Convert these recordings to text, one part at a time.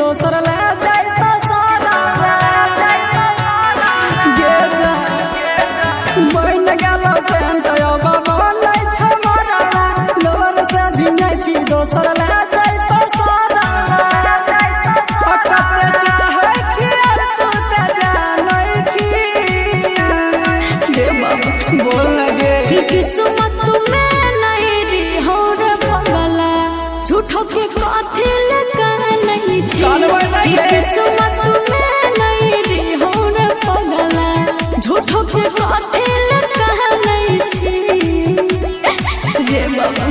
दोसर ले जाई तो सारा गे जा बन गेल पेंट बाबा नहीं छ मारा लोर से भी नहीं छी दोसर ले जाई तो सारा कते चाहे छी तू ते जानै छी गे बाबा बोल लगे कि किस्मत में नहीं री हो रे पगला झूठो के कथी लगा नहीं छी कि किस्मत में नहीं री हो रे पगला झूठो के कथी लगा नहीं छी रे बाबा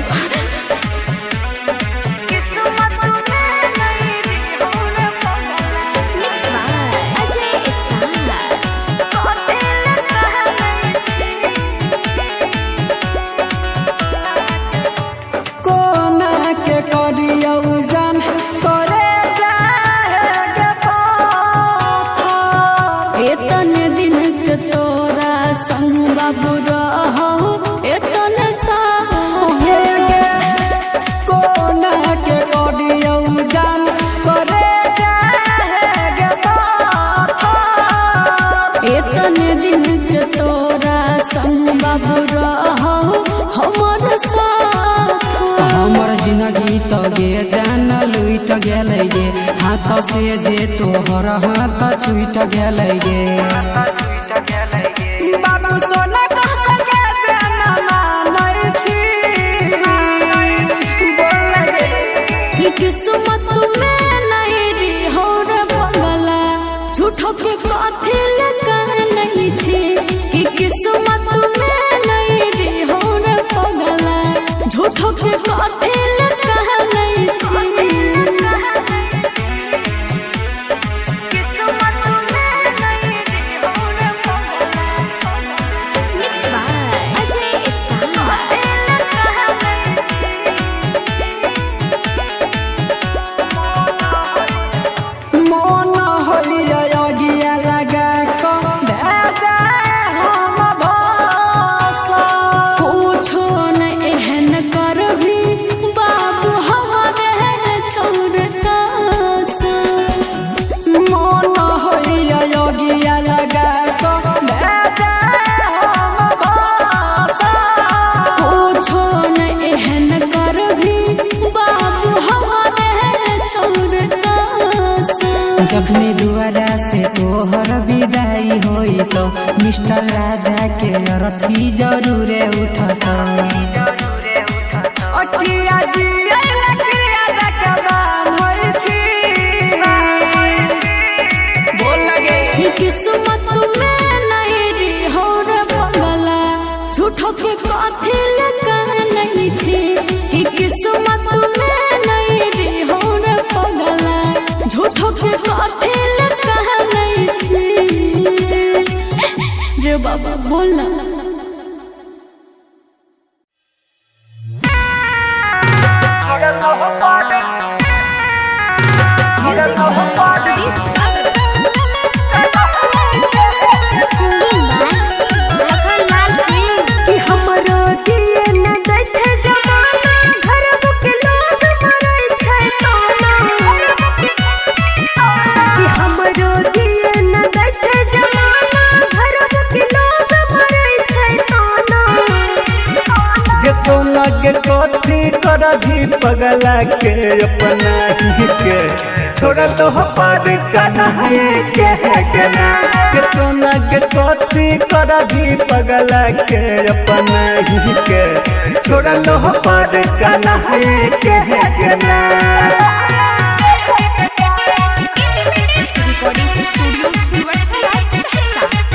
के करियौ जान करे जाए एतने दिन के तोरा संग बाबू रहो एतने साहे कोना के करियौ जान करे जाए एतने दिन के तोरा संग बाबू रहो हमर साथ हमर जिंदगी तो गे जान लुट गेलै गे हाथ से जे तोहर हाथ छूट गेलै गे बाबू सोना कह के जान मानै छी बोल लगे कि किस्मत में नहीं री हो रे पगला झूठो के कथी लगा नहीं छी कि किस्मत में नहीं री हो रे पगला झूठो के कथी लगा नहीं छी मन होइया गिया लगा को भेजा हम भाषा पूछो न एहन कर भी बाबू हमारे छोड़ कासा मन होइया गिया लगा को भेजा हम भाषा पूछो न एहन कर भी बाबू हमारे छोड़ कासा जखनी दुआरा से तोहर विदाई होई तो मिस्टर राजा के अरथी जरूरे उठत अटिया जी लकड़िया जकबान होई छी बोल लगे कि किस्मत में नहीं री हो रे पगला झूठो के कथी लगा नहीं छी कि किस्मत में नहीं री हो रे पगला झूठो के कथी लगा नहीं छी रे बाबा बोलना कथी करभी पगला के अपना ही के छोड़ा तो पर कन्हैया के है केना के सोना के कथी करभी पगला के अपना ही के छोड़ा तो पर कन्हैया के है केना रिकॉर्डिंग स्टूडियो सुरसराय सहरसा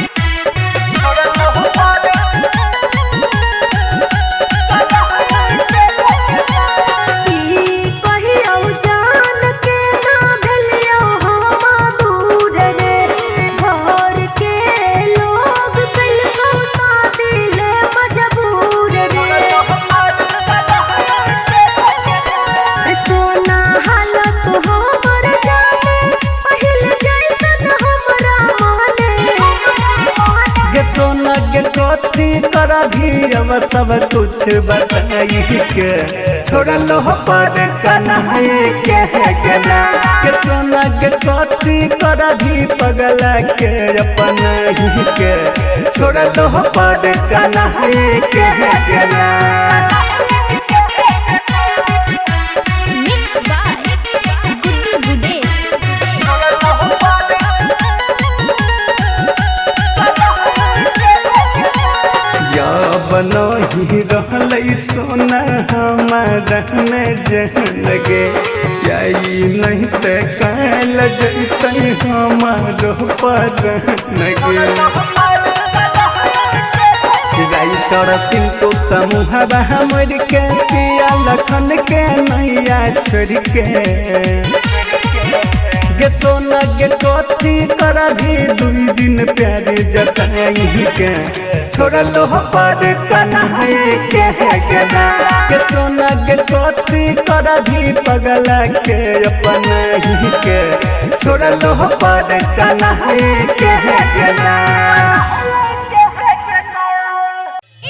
भी अब सब कुछ बताई के छोड़ा लो पर कन्हैया के है केना के सोना कर दी पगला के अपना ही के छोड़ दो पर कन्हैया के ना Mixed by Guddu Gudesh. या बनो ही रहलै सोना हमारा में जहन गे यही नहीं ते काल जैते हमारो पर गे राइटर सिंटू समूह हमर के पिया लखन के नैया छोड़ के गे सोना गे कथी कर भी 2 दिन प्यारे जताई के छोड़ लो पर कन्हैया के ना गे सोना गे कथी कर भी पगला के अपना ही के छोड़ लो पर कन्हैया के ना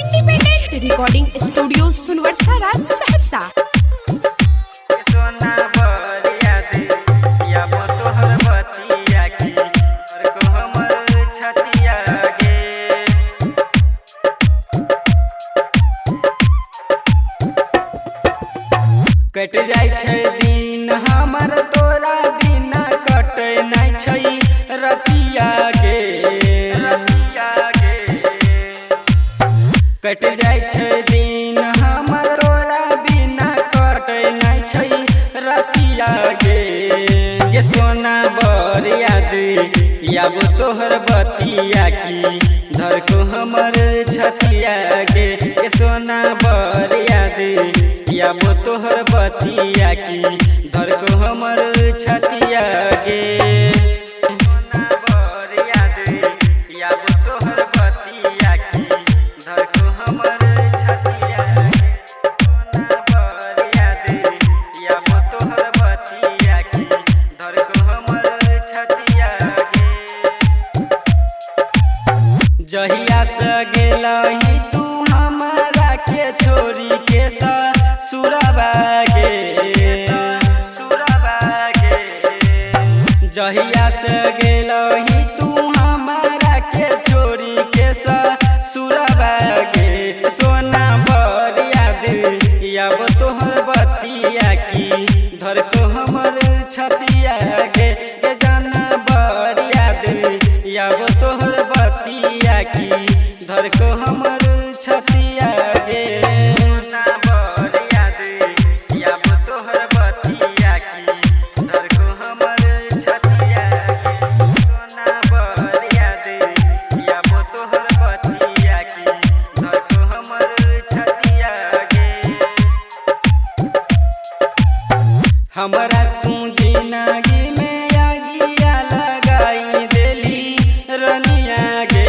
इंडिपेंडेंट रिकॉर्डिंग स्टूडियो सुनवर्सा राज सहरसा। कट जाय छै दिन हमर तोरा बिना कटे नहीं छै रतिया गे कट जाय छै दिन हमर तोरा बिना कटे नहीं छै रतिया गे सोना बर याद याब तोहर बतिया की धर को हमर छतिया गे सोना बर याद याब तोहर बतिया की धर को हमर छतिया गे सोना बर याद याब तोहर बतिया की धर को हमर छतिया गे सोना बर याद याब तोहर बतिया की धर को हमर छतिया गे जहिया से गेलही तू हमरा के छोरी के सुरबा गे जहिया से गेलही तू हमरा के छोरी के सुरबा गे सोना भर याद याब तोहर बतिया की धर को हमर छतिया गे जाना भर याद याब तोहर बतिया की धर को हमर छतिया गे हमरा तू जिंदगी में आगिया लगाई देली रनिया गे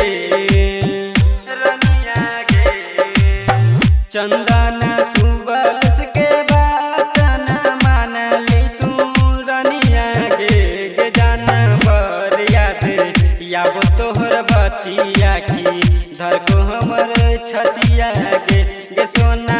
चंदना सुबलस के बात न मानली तू रनिया गे जाना बर याद याब तोहर बतिया की धर को हमर छतिया गे सोना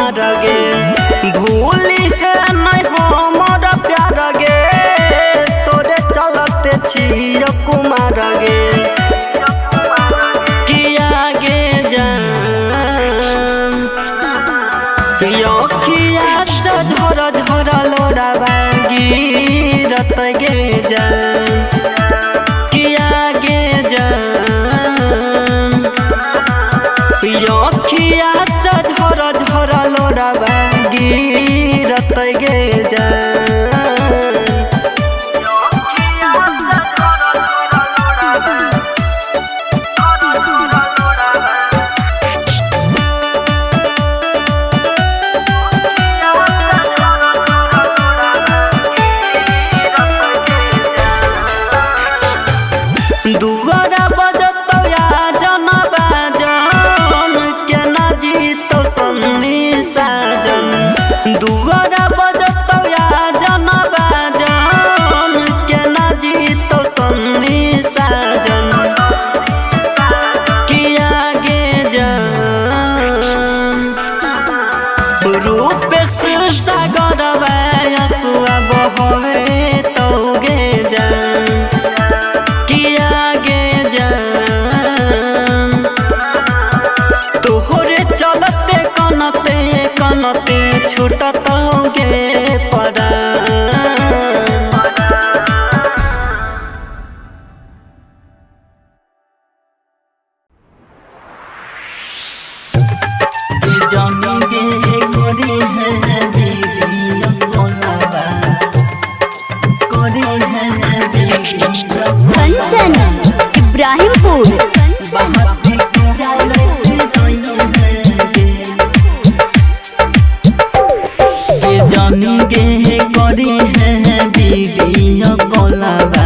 कुमार गे भूली है नहीं हमर प्यार गे तोरे चलते छियो कुमार गे किया गे जान किया से झर झर लोराबा गिरत गे जान किया गे जान अखिया से झर झर लोराबा गिरत गे जान दुआरा बजतो या जनबा जन के ना जीतो सन्नी साजन दुआरा बजतो या जनबा जन के ना जीतो सन्नी साजन किया गे जान रूप से सागर वायसुआ बहवे तो गे जान तोहरे चलते कनते कनते छूटत गे पड़ा जानी गे गोरी है दीदी बोलावा गोरी है दीदी कंचन इब्राहिमपुर जानी गे करी है वीडियो कॉलवा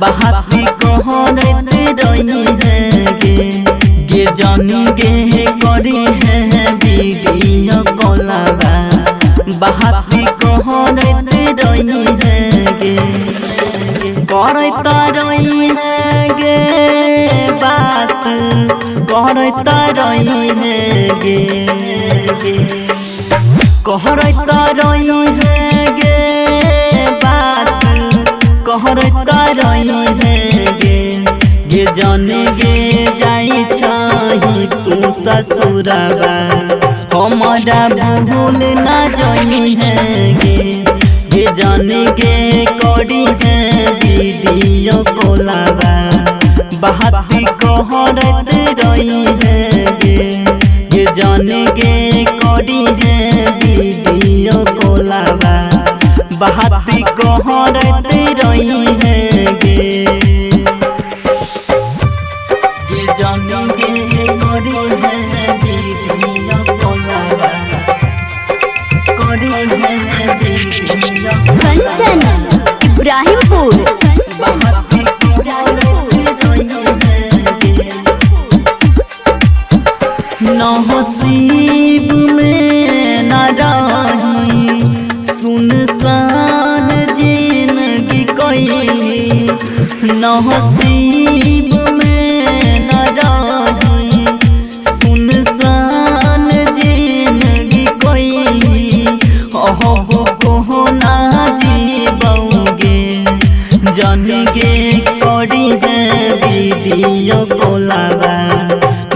बहाती कहरते रही है गे जानी गे करी है वीडियो कॉलवा बहाती कहरते रही है गे करता रही है गे बात करता रही है गे कहरता रही है गे बात कहरता रही है गे जाने गे जाई छही तू ससुरबा हमारा भूल ना जाई है गे जाने गे करी है वीडियो कॉलवा बहाती कहरते रही है गे जाने गे करी है वीडियो कॉलवा बहाती कहरते रही है गे जाने गे करी है वीडियो कॉलवा करी है वीडियो कंचन इब्राहिमपुर बहाती कहरते रही है नसीब में न रही सुनसान जिंदगी कोई नसीब में न रही सुनसान जिंदगी कोई अब को ना जीबोगे जान गे करी है वीडियो कॉलवा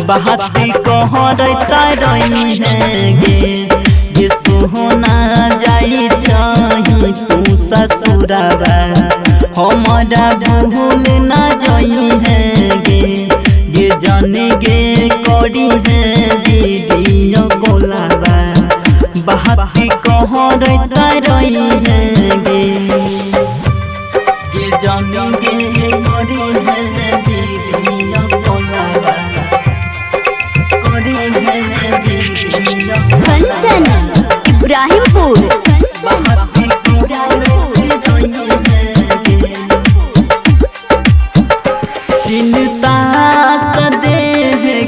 बहाती कहरता रही है गे सोहना जाई छही तू ससुरबा हमारा भूल ना जाई है गे जाने गे करी है वीडियो कॉलवा बहाती कहरता रही है गे जाने गे करी है वीडियो कॉलवा कंचन इब्राहिमपुर चिंता सदे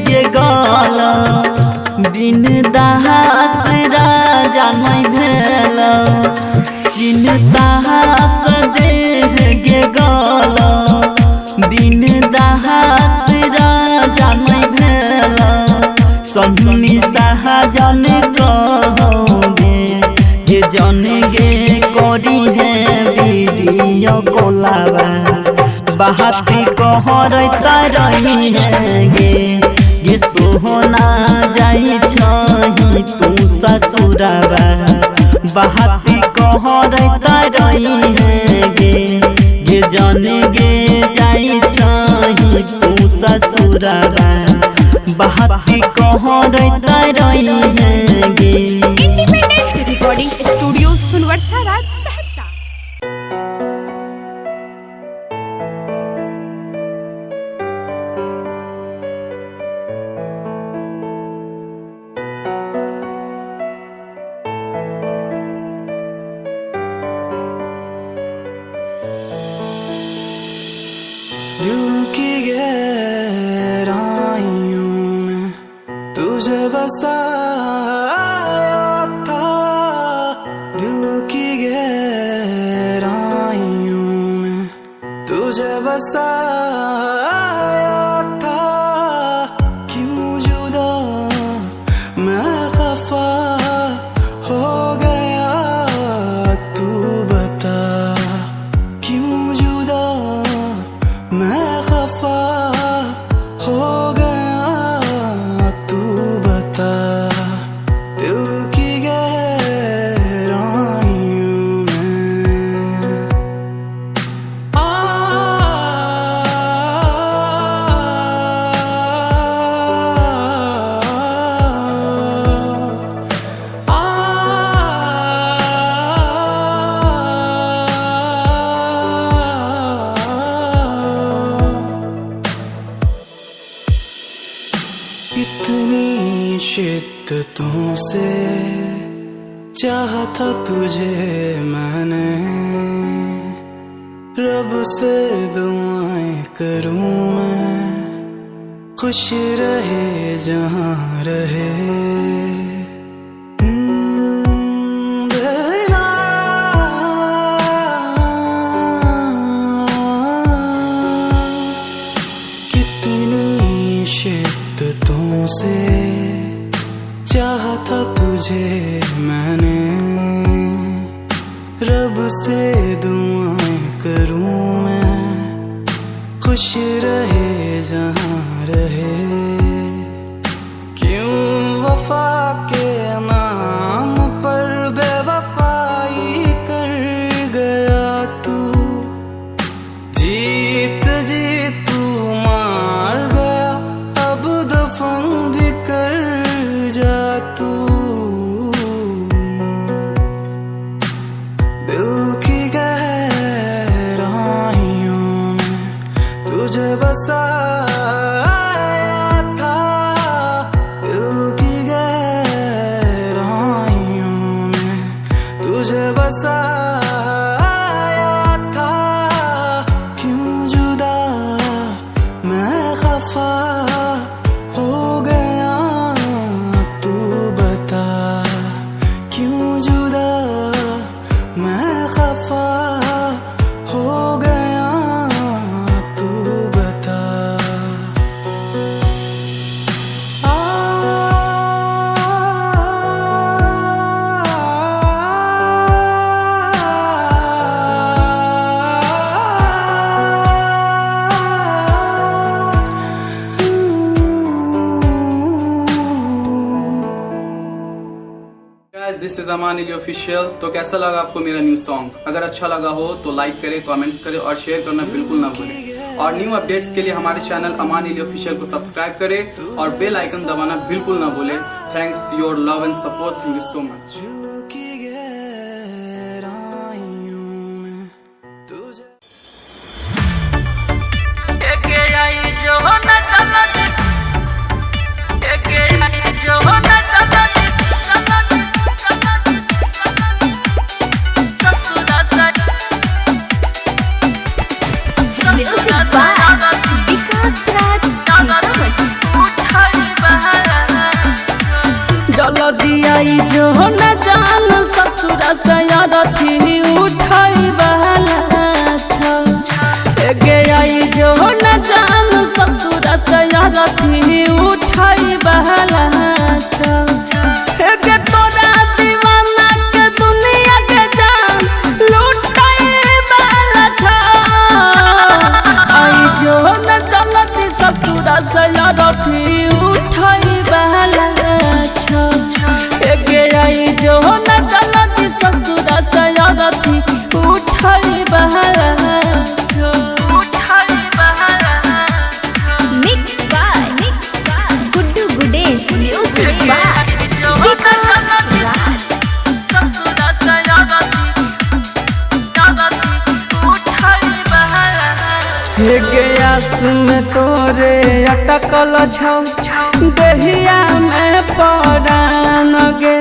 गे गाला बिन दास राजा नहीं भेल चिंता सदे गे गाला बिन दास राजा नहीं भेल सन्नी सहजन जन गे करी है वीडियो कोलावा बाती कहरता रही है गे सोहना जाई छही तू ससुरावा बाती कहरता रही है गे जन गे जाई छही तू ससुरावा बाती कहरता रही है गे। इंडिपेंडेंट रिकॉर्डिंग स्टूडियो सुनवर्सा राज सहरसा। दिल की गहराइयों में तुझे बसाया था, दिल की गहराइयों में तुझे बसाया था। क्यों जुदा मैं खफा हो गया तू बता, क्यों जुदा मैं खफा हो गया तू बता। दिल की गहराइयों में इतनी शिद्दतों से चाहा था तुझे मैंने, रब से दुआएं करूं मैं खुश रहे जहां रहे। कितनी शिद्दतों से चाहा था तुझे मैंने, रब से दुआएं करूं मैं खुश रहे जहां रहे। क्यों वफा के नाम पर बेवफाई कर गया तू, जीत जी तू मार गया अब दफन भी कर जा तू। दिल की गहराइयों में तुझे बसाया था, दिल की गहराइयों में तुझे बसाया था। क्यों जुदा मैं खफा हो गया तू बता, क्यों जुदा मैं खफा हो गया तू बता। दिस इज अमान अली ऑफिशियल। तो कैसा लगा आपको मेरा न्यू सॉन्ग? अगर अच्छा लगा हो तो लाइक करें, कमेंट्स करें और शेयर करना बिल्कुल ना भूलें। और न्यू अपडेट्स के लिए हमारे चैनल अमान अली ऑफिशियल को सब्सक्राइब करें और बेल आइकन दबाना बिल्कुल ना भूलें। Thanks to your love and support, thank you so much. दिल की गहराइयों में तुझे विकास राज जल दियाई जो न जान ससुरा सयारथी उठाई बहला गई जो न जान ससुरा सयारथी उठाई बहला तोरा दीवाना के दुनिया सयारथी उठाई बहला छो एगे आई जो न जलती ससुर सयारथी उठाई बहला छो mix by Guddu Gudesh music by Vikas Raj हे गयास में तोरे अटकल छौ दहिया में परान गे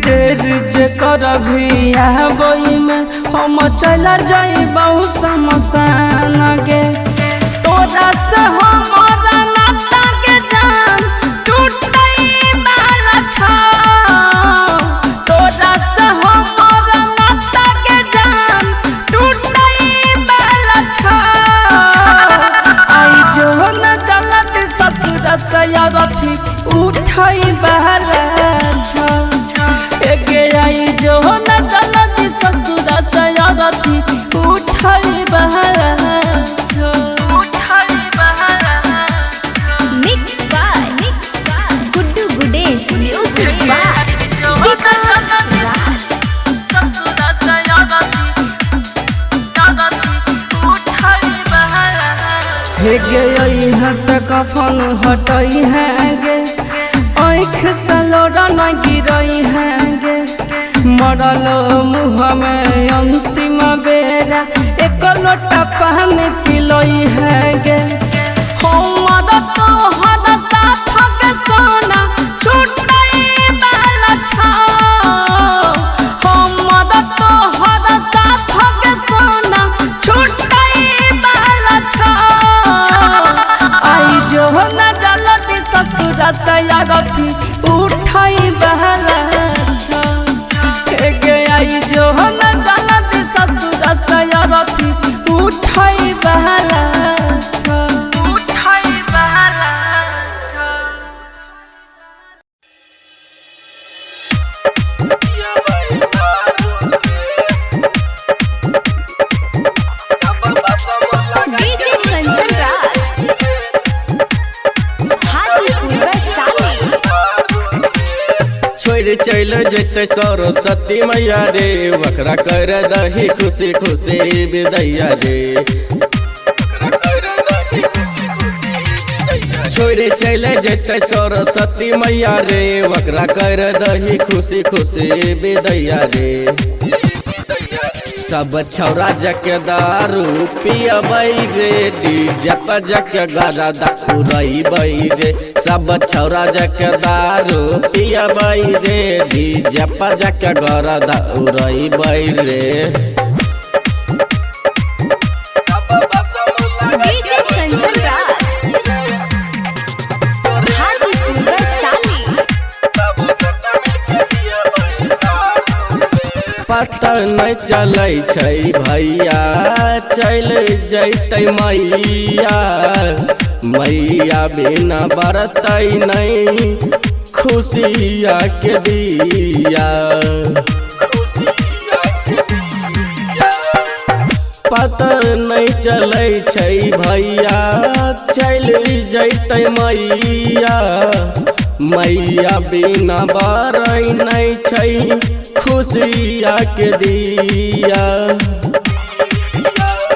देर जे करभी आबई में हम चल जाइबौ शमशान गे तोरा से हमारा नाता के जान टूटई वाला छौ तोरा से हमारा नाता के जान टूटई वाला छौ आई जो न जलत ससुर सयारथी उठाई बहला छौ एगे आई जो न जलत ससुर सयारथी उठाई बहला छौ mix by Guddu Gudesh music by Vikas Raj हे गे हत कफन हटई है गे आँख सलोरा न गिरई है गे मरल मुँह में अंतिम बेरा एक लोटा पान पिलई है गे हमर तोहर साथ के सोना छूटई वाला छौ हमर तोहर साथ के सोना छूटई वाला छौ आई जो न जलती ससुर सयारथी उठाई बहला छौ एगे आई जो न जलती ससुर सयारथी उठाई बहला छौ डीजे कंचन राज हाजीपुर वैशाली छोड़ चल जैते सरस्वती मैया रे वकरा कर दही खुशी खुशी विदैया रे छोड़ चल जैते सरस्वती मैया रे वकरा कर दही खुशी खुशी विदैया रे सब छौरा जके दारू पियबै रे डीजे पर जके गरदा उड़ैबै रे सब छौरा जके दारू पियबै रे डीजे पर जके गरदा उड़ैबै रे डीजे कंचन राज हाजीपुर वैशाली पता नहीं चलै छै भैया चल जैतै मैया मैया बिना बरतै नहीं खुशिया के दिया पता नहीं चलै छै भैया चल जैतै मैया मैया बिना बरै नहीं छै खुशिया के दिया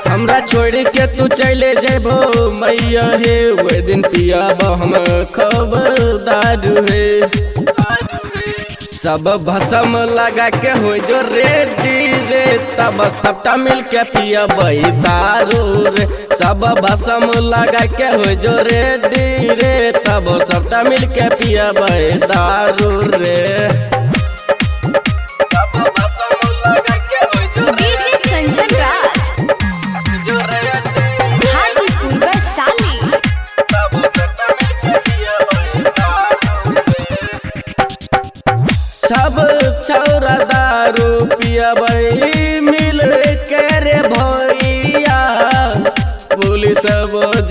हमरा छोड़ के तू चले जेबो मैया हे वो दिन पियाब हम खबरदार हे सब भसम लगा के हो जो रेडी रे तब सबटा मिल के पियबै दारू रे सब भसम लगा के हो जो रेडी रे तब सबटा मिल के पियबै दारू रे डीजे कंचन राज हाजीपुर वैशाली सब छौरा दारू पियबै मिल के रे भैया पुलिस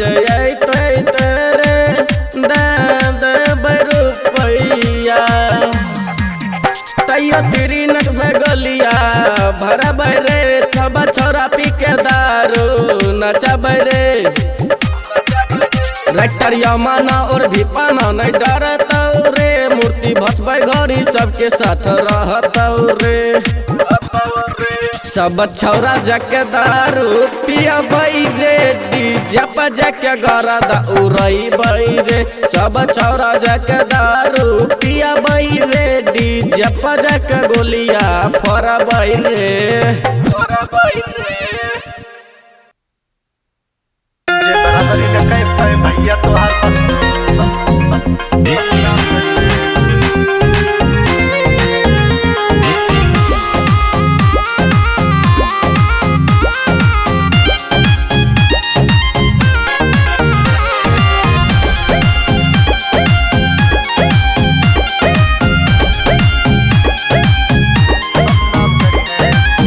जैतै तेरे रुपैया तैयो तेरी नट भगलिया भरबै रे सब छौरा पी के दारू नचबै रे ट्रैक्टर यमाना और भी पाना नहीं डरता रे, मूर्ति भसबै घड़ी सबके साथ रहता रे। सब छौरा जाके दारू पिया बई रे, डीजे पर जाके गरदा उड़ई बई रे। सब छौरा जाके दारू पिया बई रे, डीजे पर जाके गोलियां फोड़बई रे। भैया तोहार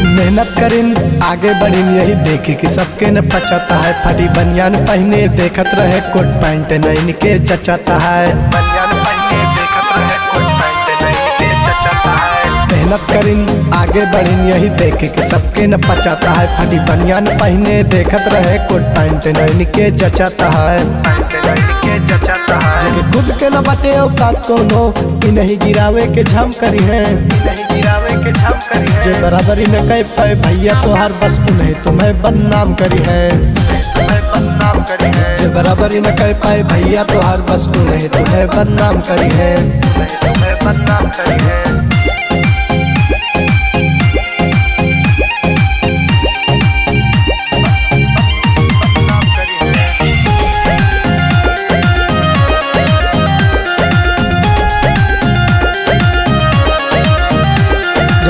मेहनत करीन आगे बढ़ीन यही देखी कि सबके न पचाता है। फटी बनियान पहने देखत रहे कोट पैंट नहीं के चचाता है। बनियान पहने देखत रहे कोट पैंट नहीं के चचाता है। मेहनत करीन आगे बढ़ीन यही देखी कि सबके न पचाता है। फटी बनियान पहने देखत रहे कोट पैंट नहीं के चचाता है। जब खुद के न बटे औकात कोनो कि नहीं गिरावे के झम करी है, जे बराबरी न कह पाए भैया तोहार बस नहीं तुम्हें बदनाम करी है। जे बराबरी न कह पाए भैया तोहार बस नहीं तुम्हें बदनाम करी है।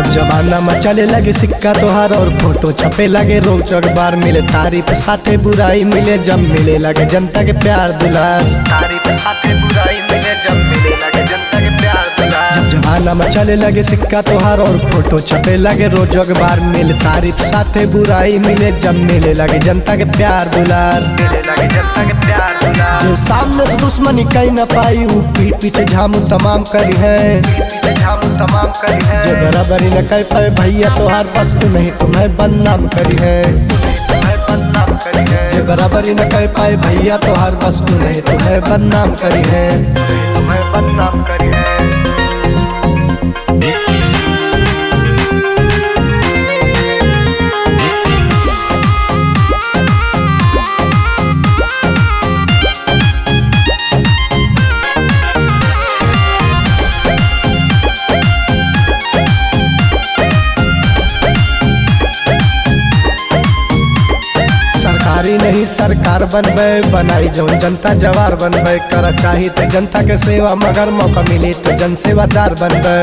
जमाना में चले लगे सिक्का तोहार और फोटो छपे लगे, रोज अखबार मिले तारीफ साथे बुराई मिले, जब मिले लगे जनता के प्यार दुलार। तारीफ साथे बुराई मिले जब मिले लगे जनता के प्यार दुलार। जब जमाना में चले लगे सिक्का तोहार और फोटो छपे लगे, रोज अखबार मिले तारीफ साथे बुराई मिले, जब मिले लगे जनता के प्यार दुलार। मिले लगे जनता के प्यार दुलार। जो सामने से दुश्मनी कहीं न पाई वो पीठ पीछे झामू तमाम करी है। जे बराबरी न कह पाए भैया तोहार बस नहीं तुम्हें बदनाम करी है। जे बराबरी न कह पाए भैया तोहार बस नहीं तुम्हें बदनाम करी है। सरकारी नहीं सरकार बनबे, बनाई जौन जनता जवार बनबे, कर चाही तो जनता के सेवा मगर मौका मिली तो जन सेवादार बनबे।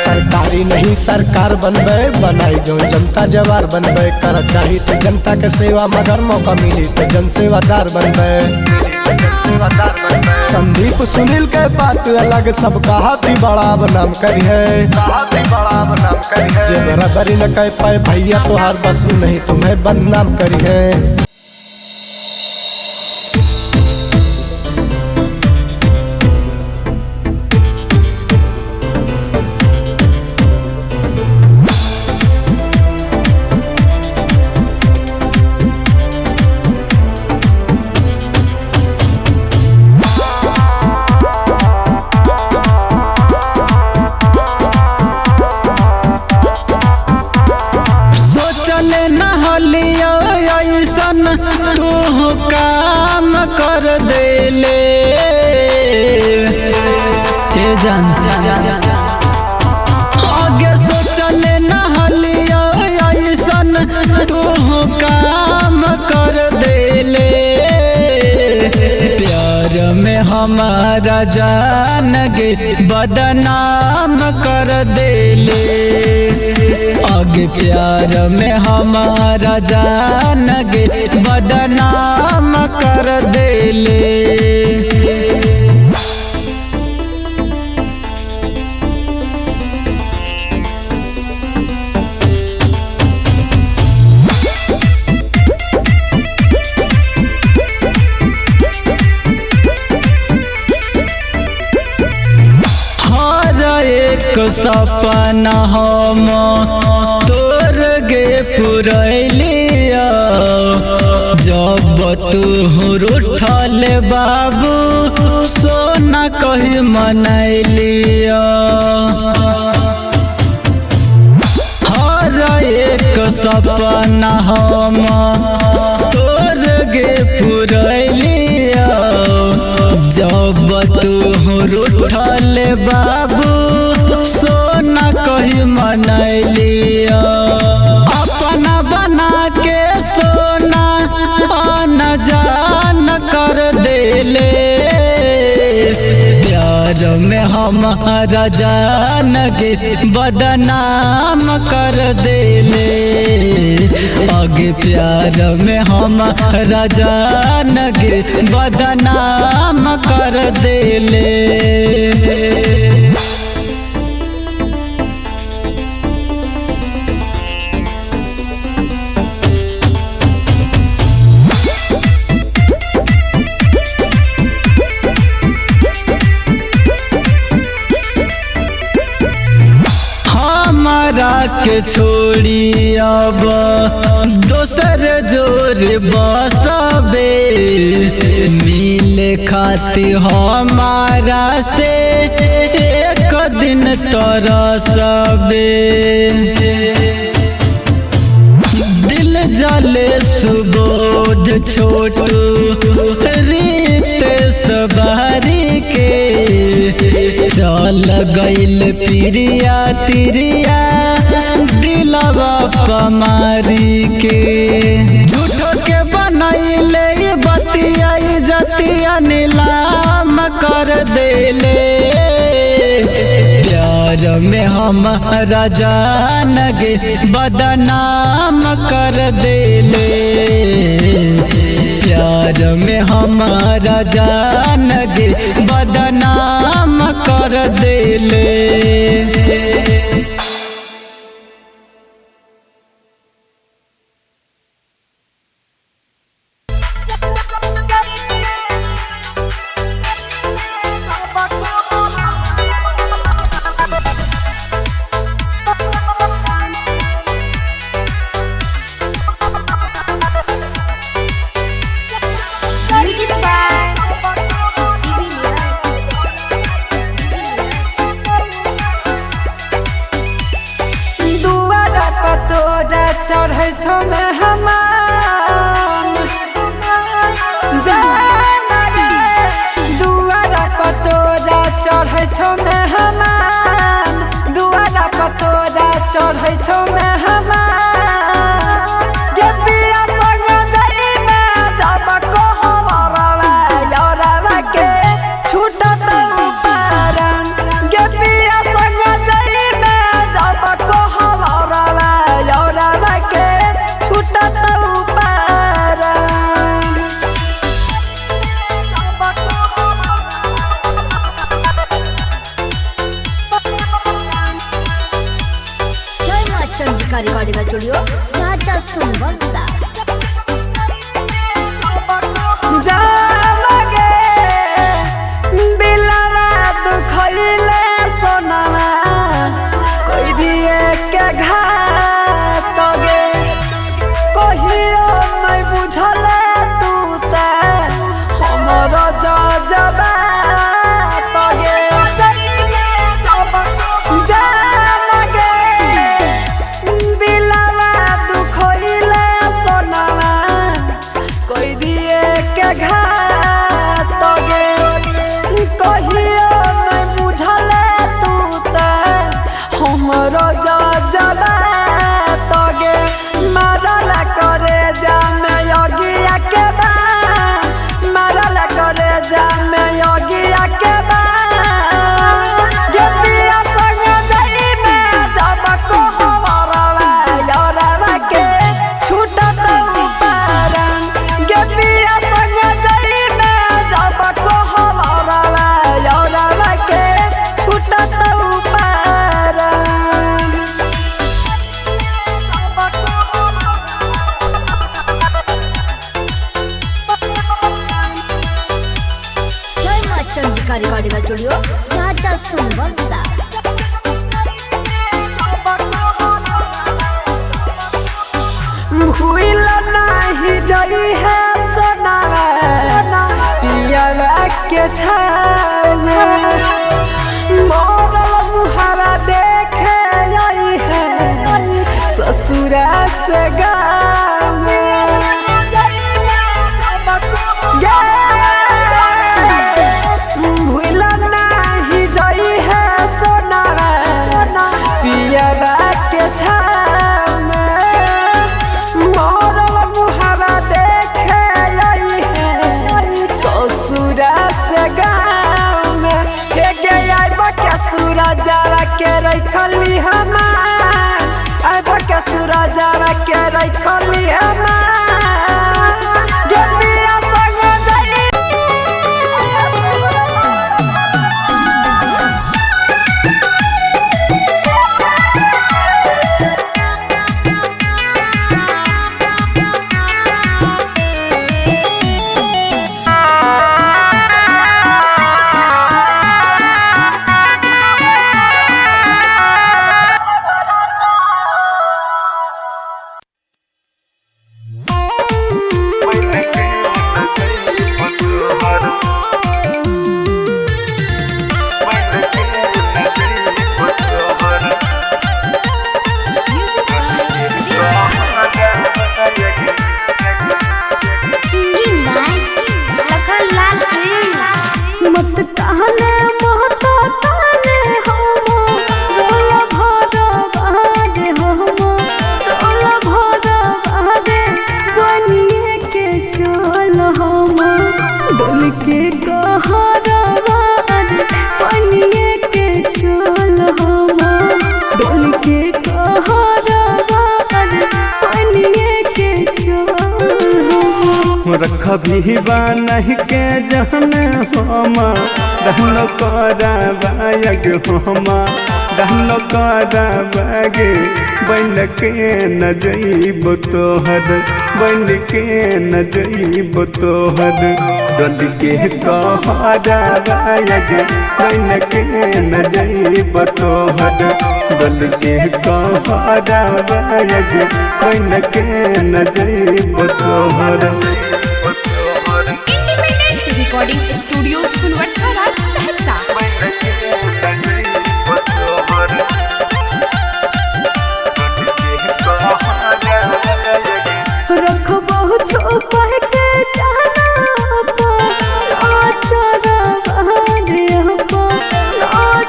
सरकारी नहीं सरकार बनबे, बनाई जौन जनता जवार बनबे, कर चाही तो जनता के सेवा मगर मौका मिली तो जन सेवादार बनबे। संदीप सुनील के बात अलग, सबका हाथी बड़ा बनाम करी है। जे बराबरी न कह पाए भैया तोहार बस नहीं तुम्हें बदनाम करी है। तू काम कर देले जान आगे सोचले न हलिया ऐसन तू काम कर देले। प्यार में हमारा जान गे बदनाम कर देले। आगे प्यार में हमारा जान गे बदनाम कर देले। सपना हम तोर गे पुरैलिया तू रूठल बाबू सोना कही मनैलिया हर एक सपना हम तोर गे पुरैलिया जब तू रूठल बाबू सोना कही मनैलिया अपना बना के सोना न जान कर देले प्यार में हमारा जान के बदनाम कर देले आगे प्यार में हमारा जान के बदनाम कर देले। हमारा के छोड़ी अब दोसर जोर बसबे मिले खाती हमारा से एक दिन तरसबे दिल जले सुबोध छोटू रीत सवारी के चल गइल प्रिया तिरिया दिलवा पमारी के झूठो के बनैले बतिया जतिया नीलाम कर देले प्यार में हमारा जान गे बदनाम कर देले प्यार में हमारा जान गे बदनाम कर देले। चढ़ै छौ में हमान जाना रे दुआरा पतोरा चढ़ै छौ में हमान दुआरा पतोरा चढ़ै छौ में हमान गे पिया संग जाइबे जब कहबरवा यौरवा के छूटत पारन गे पिया संग जाइबे जब कहबरवा यौरवा के छूटत पारन। जय मां चंद्रिका रिकॉर्डिंग स्टूडियो राजा सुनवर्षा जालगे दिलवा दुखइले सोनावा कोई दिए के घात गे कहियो नहीं बुझले तू ते हमर जजबा तगे जालगे दिलवा दुखइले सोनावा कोई दिए के घात गे कहियो नहीं बुझले तू ते हमर जजबा तगे मारल करे जा में योगिया के बा मारल करे जा में योगिया के बा गे पिया संग जाइबे जब कहबरवा यौरवा के छूटत पारन गे पिया संग जाइबे जब कहबरवा यौरवा के छूटत पारन। जय मां चंद्रिका रिकॉर्डिंग स्टूडियो राजा सुनवर्षा भूल नहीं जाई है सोना छाव में मरल मुहारा देखे आई है ससुरा से गाँव में भूला नहीं जाई है सोना पियरा के छाव में मरल मुहारा देखे आई है ससुरा से गाँव में के आइब के सूरजावा के रखली हमार आइब के सूरजावा के रखली हमार गेलिया संग जाई मत कहने महतो ताने हम रोला भर बहारे हम रोला भर बहारे बनिए के चल हम डोल के कहरवा बनिए के चल हम डोल के कहरवा बनिए के चल रख भी नहीं के जहन हम रहन कराबायग हम रहन कराबागे बन के न जइब तोहर बन के न जइब तोहर डल के कहराबायग बन के न जइब तोहर डल के कहराबायग बन के न जइब तोहर रिकॉर्डिंग स्टूडियो सुनवर्सा राज सहरसा। रखबो छुपा के जाना चोरा बहारे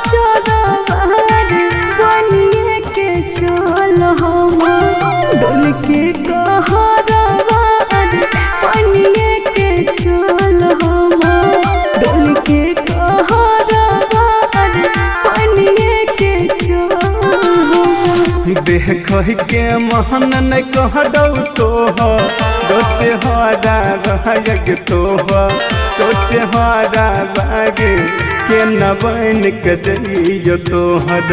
चोरा बहारे बनिए के चल हम डोल के कहरवा बनिए के चल हम डोल के कहरवा बनिए के चल देख के महन न कह दौ तोह सोचे हरा भाग तोह सोचे हरा बागे के न बन के जइयो तोहर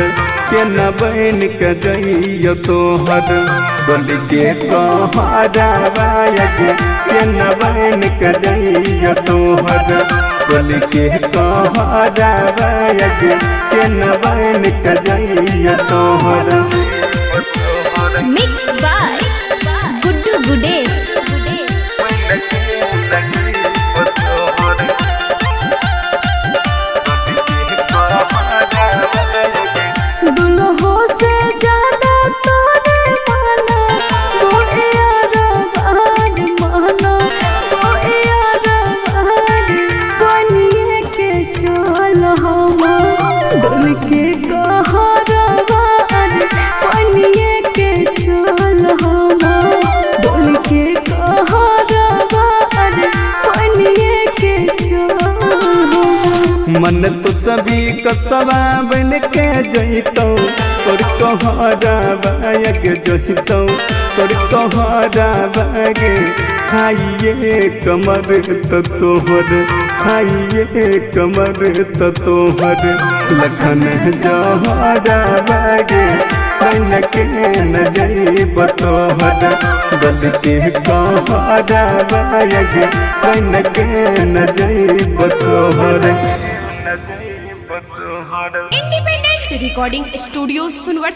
के न बन के जइयो तोहर डोल के कहरा बाग के न बन के जइयो तोहर डोल के कहरा बाग के न बन के जइयो तोहर मिक्स बाय गुड्डू गुडेश। दुल्हो से ज्यादा तोरे माना वो यार बहार माना वो यार बहार बनिए के चल हम डोल के कहरवा बनिए के चल हम डोल के कहरवा बनिए के चल मन तो सभी कसवा बन के जइतौ तोर कहरा बायग जइतौ तोर कहरा बागे खाइए कमर तो तोहर खाइए कमर तो तोहर लखन जहरा बागे बन के न जइब तोहर डल के कहरा बायग बन के न जइब तोहर इंडिपेंडेंट रिकॉर्डिंग स्टूडियो सुनवर्सा।